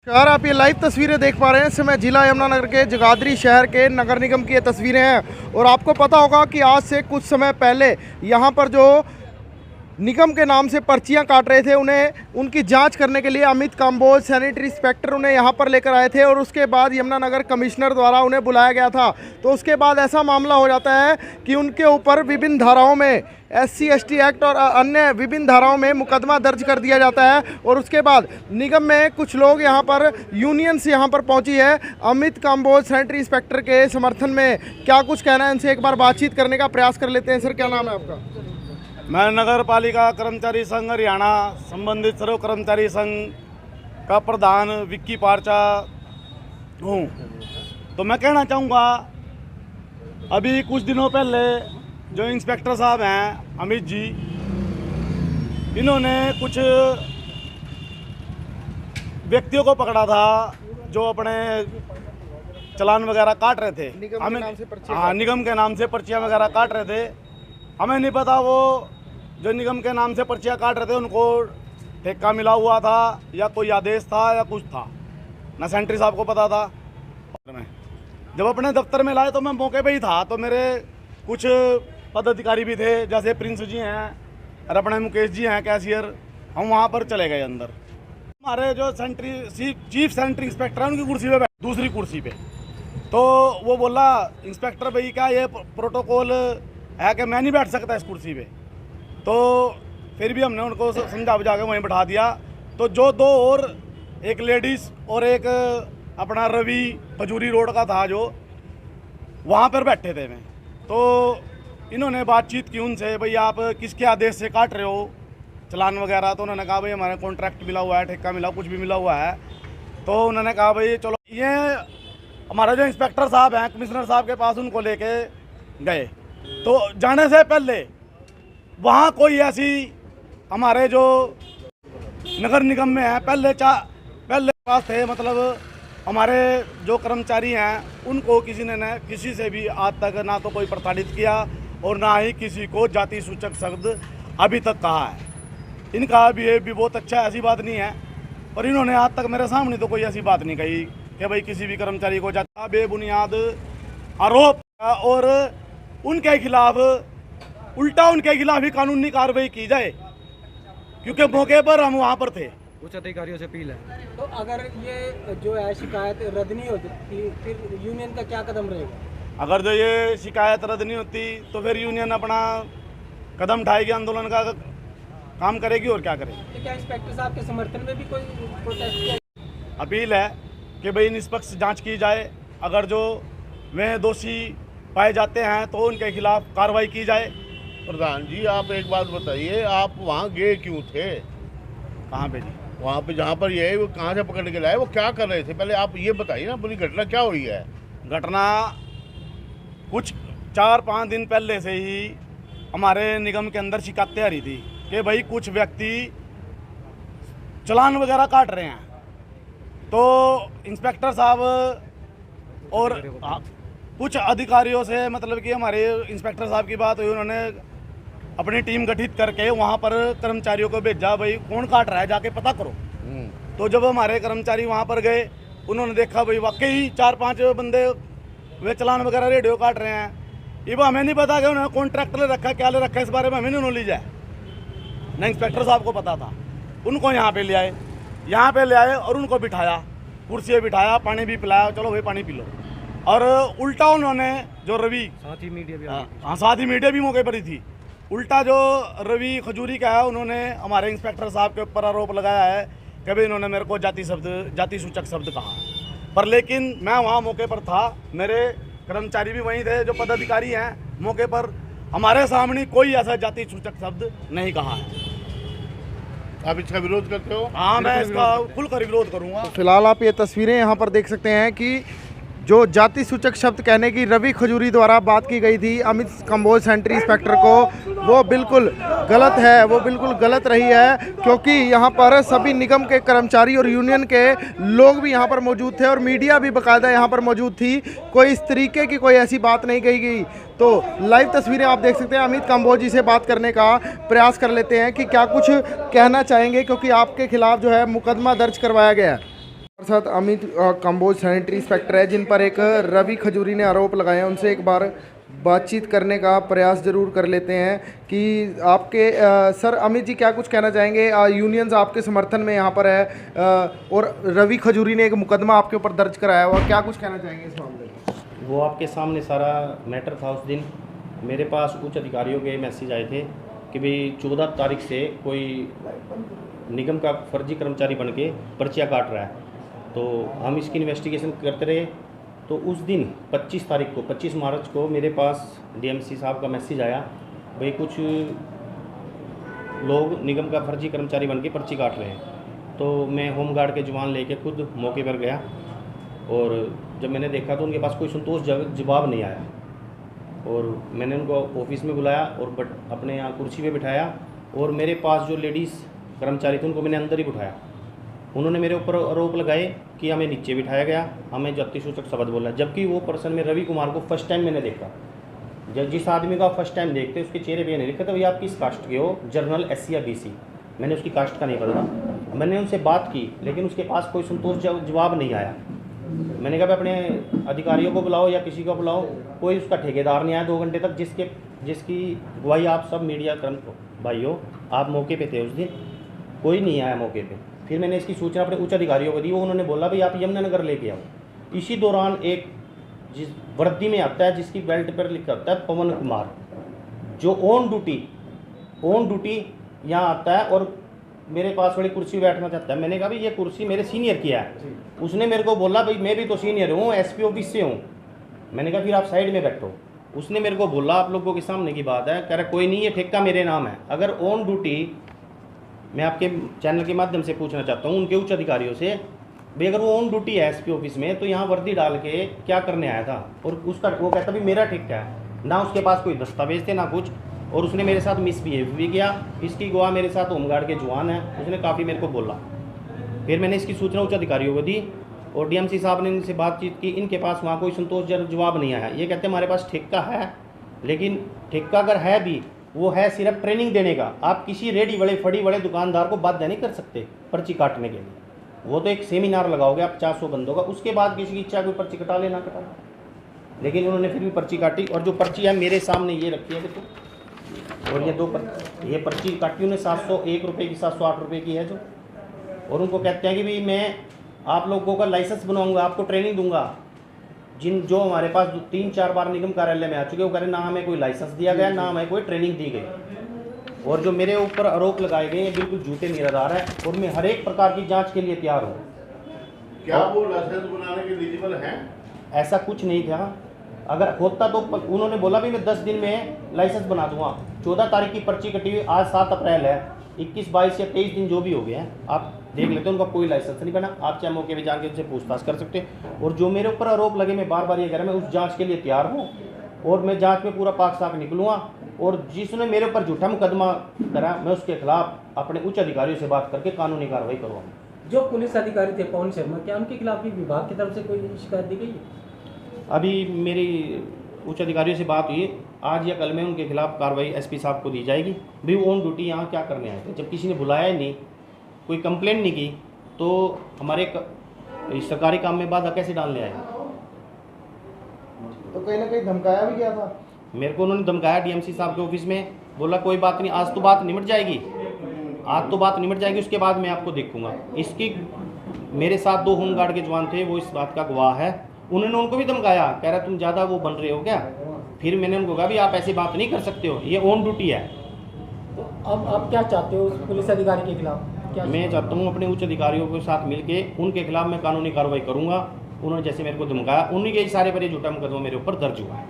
यार आप ये लाइव तस्वीरें देख पा रहे हैं। इस समय जिला यमुनानगर के जगाधरी शहर के नगर निगम की ये तस्वीरें हैं और आपको पता होगा कि आज से कुछ समय पहले यहाँ पर जो निगम के नाम से पर्चियां काट रहे थे उन्हें उनकी जांच करने के लिए अमित कंबोज सैनिटरी इंस्पेक्टर उन्हें यहां पर लेकर आए थे और उसके बाद यमुनानगर कमिश्नर द्वारा उन्हें बुलाया गया था। तो उसके बाद ऐसा मामला हो जाता है कि उनके ऊपर विभिन्न धाराओं में SC/ST एक्ट और अन्य विभिन्न धाराओं में मुकदमा दर्ज कर दिया जाता है। और उसके बाद निगम में कुछ लोग यहाँ पर यूनियन से यहाँ पर पहुँची है अमित कंबोज सैनिटरी इंस्पेक्टर के समर्थन में। क्या कुछ कहना है इनसे एक बार बातचीत करने का प्रयास कर लेते हैं। सर क्या नाम है आपका? मैं नगर पालिका कर्मचारी संघ हरियाणा संबंधित सर्व कर्मचारी संघ का प्रधान विक्की पारचा हूँ। तो मैं कहना चाहूँगा अभी कुछ दिनों पहले जो इंस्पेक्टर साहब हैं अमित जी, इन्होंने कुछ व्यक्तियों को पकड़ा था जो अपने चालान वगैरह काट रहे थे। निगम के नाम से पर्चियाँ वगैरह काट रहे थे। हमें नहीं पता वो जो निगम के नाम से पर्चियाँ काट रहे थे उनको ठेका मिला हुआ था या कोई आदेश था या कुछ था, ना सेंट्री साहब को पता था। मैं जब अपने दफ्तर में लाए तो मैं मौके पे ही था। तो मेरे कुछ पदाधिकारी भी थे, जैसे प्रिंस जी हैं और अपने मुकेश जी हैं कैशियर। हम वहाँ पर चले गए अंदर। हमारे जो चीफ सेंट्री इंस्पेक्टर है उनकी कुर्सी पे दूसरी कुर्सी पे, तो वो बोला इंस्पेक्टर भाई क्या ये प्रोटोकॉल है कि मैं नहीं बैठ सकता इस कुर्सी पे। तो फिर भी हमने उनको समझा बुझा के वहीं बैठा दिया। तो जो दो और एक लेडीज़ और एक अपना रवि खजूरी रोड का था जो वहाँ पर बैठे थे मैं, तो इन्होंने बातचीत की उनसे, भाई आप किसके आदेश से काट रहे हो चालान वगैरह। तो उन्होंने कहा भाई हमारा कॉन्ट्रैक्ट मिला हुआ है, ठेका मिला, कुछ भी मिला हुआ है। तो उन्होंने कहा भाई चलो, ये हमारा जो इंस्पेक्टर साहब हैं कमिश्नर साहब के पास उनको लेके गए। तो जाने से पहले वहाँ कोई ऐसी हमारे जो नगर निगम में है पहले पास थे, मतलब हमारे जो कर्मचारी हैं उनको किसी से भी आज तक ना तो कोई प्रताड़ित किया और ना ही किसी को जाति सूचक शब्द अभी तक कहा है। इनका बिहेव भी बहुत अच्छा है, ऐसी बात नहीं है। और इन्होंने आज तक मेरे सामने तो कोई ऐसी बात नहीं कही कि भाई किसी भी कर्मचारी को जाति बेबुनियाद आरोप और उनके खिलाफ उल्टा उनके खिलाफ ही कानूनी कार्रवाई की जाए, क्योंकि मौके पर हम वहाँ पर थे। उच्च अधिकारियों से अपील है। तो अगर ये जो है शिकायत रद्द नहीं होती फिर यूनियन का क्या कदम रहेगा? अगर जो ये शिकायत रद्द नहीं होती तो फिर यूनियन अपना कदम उठाएगी, आंदोलन का काम करेगी और क्या करेगी। तो क्या इंस्पेक्टर साहब के समर्थन में भी कोई प्रोटेस्ट किया? अपील है कि भाई निष्पक्ष जांच की जाए। अगर जो वे दोषी पाए जाते हैं तो उनके खिलाफ कार्रवाई की जाए। प्रधान जी आप एक बात बताइए, आप वहाँ गए क्यों थे? कहाँ पे जी? वहाँ पे जहाँ पर ये वो कहाँ से पकड़ के लाए, वो क्या कर रहे थे? पहले आप ये बताइए ना, पूरी घटना क्या हुई है? घटना कुछ 4-5 दिन पहले से ही हमारे निगम के अंदर शिकायतें आ रही थी कि भाई कुछ व्यक्ति चालान वगैरह काट रहे हैं। तो इंस्पेक्टर साहब और कुछ अधिकारियों से, मतलब कि हमारे इंस्पेक्टर साहब की बात हुई, उन्होंने अपनी टीम गठित करके वहाँ पर कर्मचारियों को भेजा, भाई कौन काट रहा है जाके पता करो। तो जब हमारे कर्मचारी वहाँ पर गए, उन्होंने देखा भाई वाकई 4-5 बंदे वे चालान वगैरह रेडियो काट रहे हैं। ये हमें नहीं पता कि उन्होंने कॉन्ट्रैक्ट ले रखा है, क्या ले रखा है, इस बारे में हमें नहीं नॉलेज है, ना इंस्पेक्टर साहब को पता था। उनको यहाँ पे ले आए और उनको बिठाया, कुर्सी पे बिठाया, पानी भी पिलाया, चलो भाई पानी पी लो। और उल्टा उन्होंने जो रवि, साथ ही मीडिया भी साथ ही मीडिया भी मौके पर ही थी, उल्टा जो रवि खजूरी का है उन्होंने हमारे इंस्पेक्टर साहब के ऊपर आरोप लगाया है कि भाई इन्होंने मेरे को जाति सूचक शब्द कहा। पर लेकिन मैं वहाँ मौके पर था, मेरे कर्मचारी भी वहीं थे, जो पदाधिकारी हैं मौके पर, हमारे सामने कोई ऐसा जाति सूचक शब्द नहीं कहा है। आप इसका विरोध करते हो? हाँ, मैं इसका खुलकर विरोध करूँगा। फिलहाल आप ये तस्वीरें यहाँ पर देख सकते हैं कि जो जाति सूचक शब्द कहने की रवि खजूरी द्वारा बात की गई थी अमित कंबोज सैनिटरी इंस्पेक्टर को, वो बिल्कुल गलत है, वो बिल्कुल गलत रही है। क्योंकि यहाँ पर सभी निगम के कर्मचारी और यूनियन के लोग भी यहाँ पर मौजूद थे और मीडिया भी बाकायदा यहाँ पर मौजूद थी। कोई इस तरीके की कोई ऐसी बात नहीं कही गई। तो लाइव तस्वीरें आप देख सकते हैं। अमित कंबोज जी से बात करने का प्रयास कर लेते हैं कि क्या कुछ कहना चाहेंगे, क्योंकि आपके खिलाफ जो है मुकदमा दर्ज करवाया गया है। हमारे साथ अमित कंबोज सैनिटरी इंस्पेक्टर है, जिन पर एक रवि खजूरी ने आरोप लगाए हैं। उनसे एक बार बातचीत करने का प्रयास जरूर कर लेते हैं कि आपके सर अमित जी क्या कुछ कहना चाहेंगे। यूनियंस आपके समर्थन में यहाँ पर है और रवि खजूरी ने एक मुकदमा आपके ऊपर दर्ज कराया हुआ, क्या कुछ कहना चाहेंगे इस मामले में? वो आपके सामने सारा मैटर था। उस दिन मेरे पास उच्च अधिकारियों के मैसेज आए थे कि भाई 14 तारीख से कोई निगम का फर्जी कर्मचारी बन के पर्चियाँ काट रहा है। तो हम इसकी इन्वेस्टिगेशन करते रहे। तो उस दिन 25 मार्च को मेरे पास डीएमसी साहब का मैसेज आया, भाई कुछ लोग निगम का फर्जी कर्मचारी बन के पर्ची काट रहे हैं। तो मैं होमगार्ड के जवान लेके खुद मौके पर गया और जब मैंने देखा तो उनके पास कोई संतोषजनक जवाब नहीं आया। और मैंने उनको ऑफिस में बुलाया और अपने यहाँ कुर्सी पे बिठाया और मेरे पास जो लेडीज़ कर्मचारी थे उनको मैंने अंदर ही बिठाया। उन्होंने मेरे ऊपर आरोप लगाए कि हमें नीचे बिठाया गया, हमें जातिसूचक शब्द बोला, जबकि वो पर्सन में रवि कुमार को फर्स्ट टाइम मैंने देखा। जब जिस आदमी को आप फर्स्ट टाइम देखते उसके चेहरे पे नहीं लिखा था, भैया आप किस कास्ट के हो, जर्नल SC या BC। मैंने उसकी कास्ट का नहीं पता। मैंने उनसे बात की लेकिन उसके पास कोई संतोषजनक जवाब नहीं आया। मैंने कहा अपने अधिकारियों को बुलाओ या किसी को बुलाओ, कोई उसका ठेकेदार नहीं आया 2 घंटे तक, जिसकी गवाही आप सब मीडिया कर्म भाई हो, आप मौके पे थे उस दिन, कोई नहीं आया मौके पे। फिर मैंने इसकी सूचना अपने उच्च अधिकारियों को दी, वो उन्होंने बोला भाई आप यमुनानगर लेके आओ। इसी दौरान एक जिस वर्दी में आता है, जिसकी बेल्ट पर लिखा होता है पवन कुमार, जो ऑन ड्यूटी यहाँ आता है और मेरे पास वाली कुर्सी बैठना चाहता है। मैंने कहा भाई ये कुर्सी मेरे सीनियर की है। उसने मेरे को बोला भाई मैं भी तो सीनियर हूँ, SP ऑफिस से हूँ। मैंने कहा फिर आप साइड में बैठो। उसने मेरे को बोला आप लोगों के सामने की बात है, कह रहा कोई नहीं, ये ठेका मेरे नाम है। अगर ऑन ड्यूटी, मैं आपके चैनल के माध्यम से पूछना चाहता हूँ उनके उच्च अधिकारियों से, भाई अगर वो ऑन ड्यूटी है SP ऑफिस में तो यहाँ वर्दी डाल के क्या करने आया था? और उसका वो कहता भाई मेरा ठेका है, ना उसके पास कोई दस्तावेज थे ना कुछ, और उसने मेरे साथ मिसबिहेव भी किया। इसकी गवाह मेरे साथ होमगार्ड के जवान है, उसने काफ़ी मेरे को बोला। फिर मैंने इसकी सूचना उच्च अधिकारियों को दी और DMC साहब ने इनसे बातचीत की। इनके पास वहाँ कोई संतोषजनक जवाब नहीं आया। ये कहते हैं हमारे पास ठेका है, लेकिन ठेका अगर है भी वो है सिर्फ ट्रेनिंग देने का। आप किसी रेडी वाले फड़ी वाले दुकानदार को बाध्य नहीं कर सकते पर्ची काटने के लिए। वो तो एक सेमिनार लगाओगे आप 400 बंदों का, उसके बाद किसी की इच्छा कोई पर्ची कटा लेना कटा। लेकिन उन्होंने फिर भी पर्ची काटी और जो पर्ची है मेरे सामने ये रखी है देखो, और ये पर्ची काटी उन्हें 701 रुपये की, 708 रुपये की है जो। और उनको कहते हैं कि भाई मैं आप लोगों का लाइसेंस बनवाऊंगा, आपको ट्रेनिंग दूंगा। जो हमारे पास 3-4 बार निगम कार्यालय में आ चुके, वो कह रहे ना हमें कोई लाइसेंस दिया गया, ना हमें कोई ट्रेनिंग दी गई। और जो मेरे ऊपर आरोप लगाए गए हैं बिल्कुल झूठे निराधार है और मैं हर एक प्रकार की जांच के लिए तैयार हूँ। क्या वो लाइसेंस बनाने के एलिजिबल हैं? ऐसा कुछ नहीं था। अगर होता तो उन्होंने बोला भी मैं 10 दिन में लाइसेंस बना दूंगा। 14 तारीख की पर्ची कटी हुई, आज 7 अप्रैल है, 21, 22 या 23 दिन जो भी हो गए हैं आप देख लेते हैं। उनका कोई लाइसेंस नहीं बना। आप चाहे मौके पे जाके उनसे पूछताछ कर सकते हैं। और जो मेरे ऊपर आरोप लगे, मैं बार बार ये कह रहा मैं उस जांच के लिए तैयार हूँ और मैं जांच में पूरा पाक साफ निकलूँगा। और जिसने मेरे ऊपर झूठा मुकदमा करा, मैं उसके खिलाफ अपने उच्च अधिकारियों से बात करके कानूनी कार्रवाई करूँगा। जो पुलिस अधिकारी थे पवन शर्मा, क्या उनके खिलाफ भी विभाग की तरफ से कोई शिकायत दी गई है? अभी मेरी उच्च अधिकारियों से बात हुई, आज या कल में उनके खिलाफ कार्रवाई SP साहब को दी जाएगी। भाई ऑन ड्यूटी यहाँ क्या करने आए थे? जब किसी ने बुलाया ही नहीं, कोई कंप्लेंट नहीं की, तो हमारे सरकारी काम में बाधा कैसे डालने आए? तो कहीं ना कहीं धमकाया भी गया था। मेरे को उन्होंने धमकाया DMC साहब के ऑफिस में, बोला कोई बात नहीं, आज तो बात निमट जाएगी, आज तो बात निमट जाएगी, उसके बाद मैं आपको देखूंगा। इसकी मेरे साथ 2 होमगार्ड के जवान थे, वो इस बात का गवाह है। उन्होंने उनको भी धमकाया, कह रहा तुम ज़्यादा वो बन रहे हो क्या? फिर मैंने उनको कहा भी आप ऐसी बात नहीं कर सकते हो, ये ऑन ड्यूटी है। तो अब आप क्या चाहते हो उस पुलिस अधिकारी के खिलाफ? क्या मैं चाहता हूँ अपने उच्च अधिकारियों के साथ मिलके उनके खिलाफ मैं कानूनी कार्रवाई करूँगा। उन्होंने जैसे मेरे को धमकाया, उन्हीं के इशारे पर ये झूठा मुकदमा मेरे ऊपर दर्ज हुआ है।